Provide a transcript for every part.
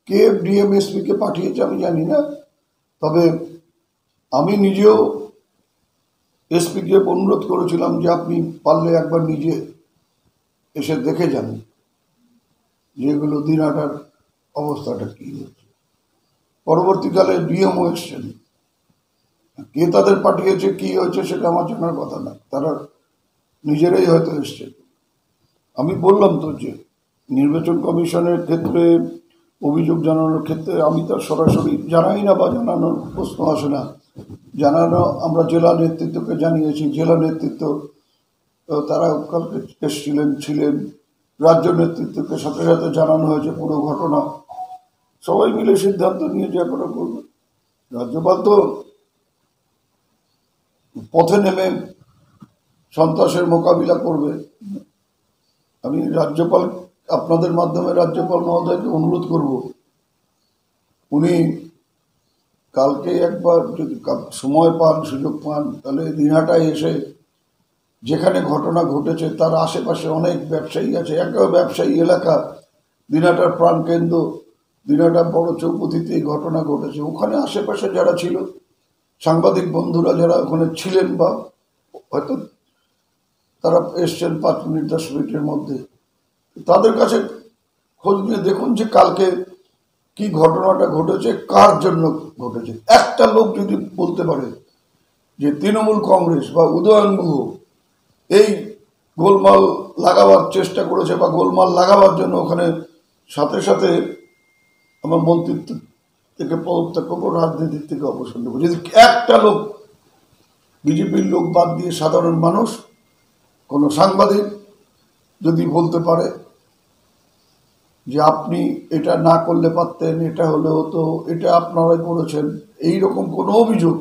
কে DMSP কে পাঠিয়েছে আমি জানি না, তবে আমি নিজেও এসপিকে অনুরোধ করেছিলাম যে আপনি পারলে একবার নিজে এসে দেখে যান যেগুলো দিনহাটার অবস্থাটা কি হচ্ছে। পরবর্তীকালে ডিএমও এসছেন, কে তাদের পাঠিয়েছে কি হয়েছে সেটা আমার জানার কথা না, তারা নিজেরাই হয়তো এসছে। আমি বললাম তো যে নির্বাচন কমিশনের ক্ষেত্রে অভিযোগ জানানোর ক্ষেত্রে আমি তার সরাসরি জানাই না বা জানানোর প্রশ্ন আসে না। জানানো আমরা জেলা নেতৃত্বকে জানিয়েছি, জেলা নেতৃত্ব তারা কালকে ছিলেন, রাজ্য নেতৃত্বকে সাথে সাথে জানানো হয়েছে পুরো ঘটনা, সবাই মিলে সিদ্ধান্ত নিয়ে যা করে করবে। রাজ্যপাল তো পথে নেমে সন্ত্রাসের মোকাবিলা করবে। আমি রাজ্যপাল আপনাদের মাধ্যমে রাজ্যপাল মহোদয়কে অনুরোধ করব, উনি কালকে একবার যদি সময় পান সুযোগ পান তাহলে দিনহাটায় এসে যেখানে ঘটনা ঘটেছে তার আশেপাশে অনেক ব্যবসায়ী আছে, একটা ব্যবসায়ী এলাকা, দিনহাটার প্রাণকেন্দ্র, দিনহাটার বড় চৌপতিতে এই ঘটনা ঘটেছে, ওখানে আশেপাশে যারা ছিল সাংবাদিক বন্ধুরা যারা ওখানে ছিলেন বা হয়তো তারা এসছেন 5 মিনিট 10 মিনিটের মধ্যে, তাদের কাছে খোঁজ নিয়ে দেখুন যে কালকে কি ঘটনাটা ঘটেছে, কার জন্য ঘটেছে। একটা লোক যদি বলতে পারে যে তৃণমূল কংগ্রেস বা উদয়ন গুহ এই গোলমাল লাগাবার চেষ্টা করেছে বা গোলমাল লাগাবার জন্য ওখানে সাথে সাথে আমার মন্ত্রিত্ব থেকে পদত্যাগ করবো, রাজনীতির থেকে অবসর নেব, যদি একটা লোক বিজেপির লোক বাদ দিয়ে সাধারণ মানুষ কোনো সাংবাদিক যদি বলতে পারে যে আপনি এটা না করলে পারতেন, এটা হলে হতো, এটা আপনারাই করেছেন, এইরকম কোনো অভিযোগ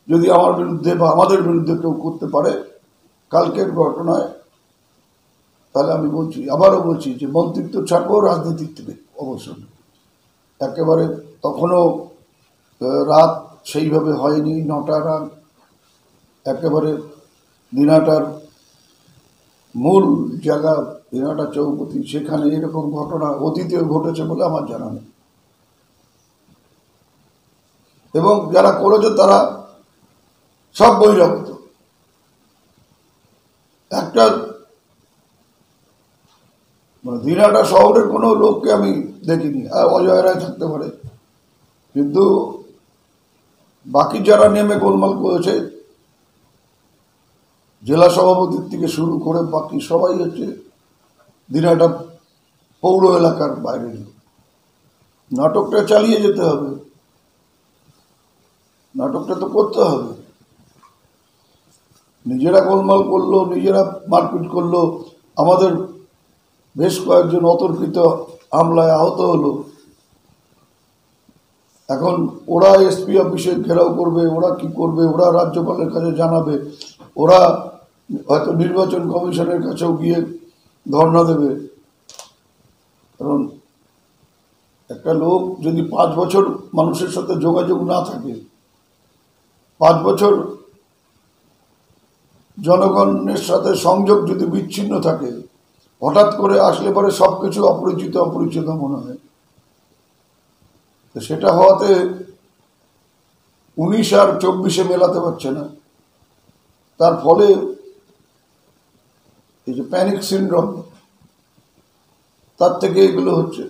যদি আমার বিরুদ্ধে বা আমাদের বিরুদ্ধে কেউ করতে পারে কালকের ঘটনায়, তাহলে আমি বলছি, আবারও বলছি যে মন্ত্রিত্ব ছাড়বো, রাজনীতির থেকে অবসর। একেবারে তখনও রাত সেইভাবে হয়নি, 9টা রাত, একেবারে দিনহাটার মূল জায়গা দিনহাটা চৌপতি, সেখানে এরকম ঘটনা অতীতেও ঘটেছে বলে আমার জানা নেই। এবং যারা করেছে তারা সব বহিরাগত। একটা দিনহাটা শহরের কোনো লোককে আমি দেখিনি, অজয় রায় থাকতে পারে, কিন্তু বাকি যারা নেমে গোলমাল করেছে জেলা সভাপতির থেকে শুরু করে বাকি সবাই হচ্ছে দিনহাটা পৌর এলাকার বাইরে। নাটকটা চালিয়ে যেতে হবে, নাটকটা তো করতে হবে। নিজেরা গোলমাল করলো, নিজেরা মারপিট করলো, আমাদের বেশ কয়েকজন অতর্কিত হামলায় আহত হলো। এখন ওরা এসপি অফিসে ঘেরাও করবে, ওরা কি করবে, ওরা রাজ্যপালের কাছে জানাবে, ওরা হয়তো নির্বাচন কমিশনের কাছেও গিয়ে ধর্ণা দেবে। কারণ একটা লোক যদি 5 বছর মানুষের সাথে যোগাযোগ না থাকে, 5 বছর জনগণের সাথে সংযোগ যদি বিচ্ছিন্ন থাকে, হঠাৎ করে আসলে পরে সব কিছু অপরিচিত অপরিচিত মনে হয়। তো সেটা হওয়াতে 19 আর 24-এ মেলাতে পারছে না, তার ফলে এই যে প্যানিক সিনড্রোম, তার থেকে এগুলো হচ্ছে।